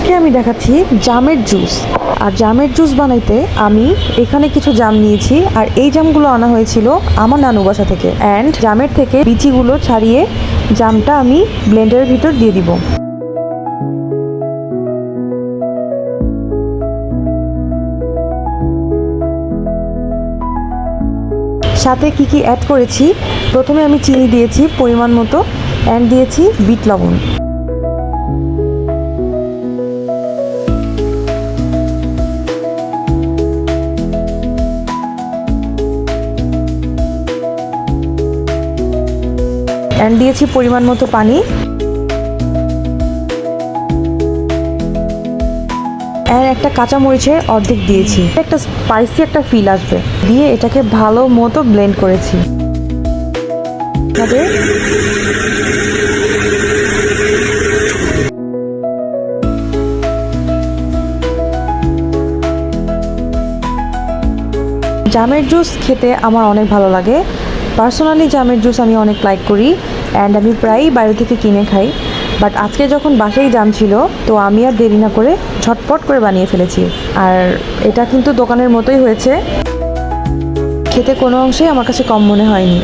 আজকে আমি দেখাচ্ছি জামের জুস। আর জামের জুস বানাইতে আমি এখানে কিছু জাম নিয়েছি, আর এই জামগুলো আনা হয়েছিল আমার নানু বাসা থেকে। অ্যান্ড জামের থেকে বিচিগুলো ছাড়িয়ে জামটা আমি ব্লেন্ডারের ভিতর দিয়ে দিব। সাথে কি কি অ্যাড করেছি, প্রথমে আমি চিনি দিয়েছি পরিমাণ মতো, অ্যান্ড দিয়েছি বিট লবণ। অ্যান্ড দিয়েছি পরিমাণ মতো পানি, অ্যান্ড একটা কাঁচামরিচের অর্ধেক দিয়েছি। একটা স্পাইসি একটা ফিল আসবে, দিয়ে এটাকে ভালো মতো ব্লেন্ড করেছি। জামের জুস খেতে আমার অনেক ভালো লাগে। পার্সোনালি জামের জুস আমি অনেক লাইক করি, অ্যান্ড আমি প্রায়ই বাইরে থেকে কিনে খাই। বাট আজকে যখন বাসায় জাম ছিল, তো আমি আর দেরি না করে ঝটপট করে বানিয়ে ফেলেছি। আর এটা কিন্তু দোকানের মতোই হয়েছে, খেতে কোনো অংশেই আমার কাছে কম মনে হয়নি।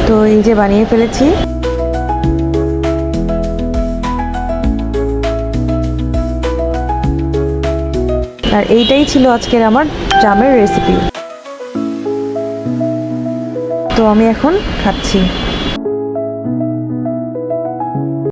তো এই যে বানিয়ে ফেলেছি। আর এইটাই ছিল আজকের আমার জামের রেসিপি। তো আমি এখন খাচ্ছি।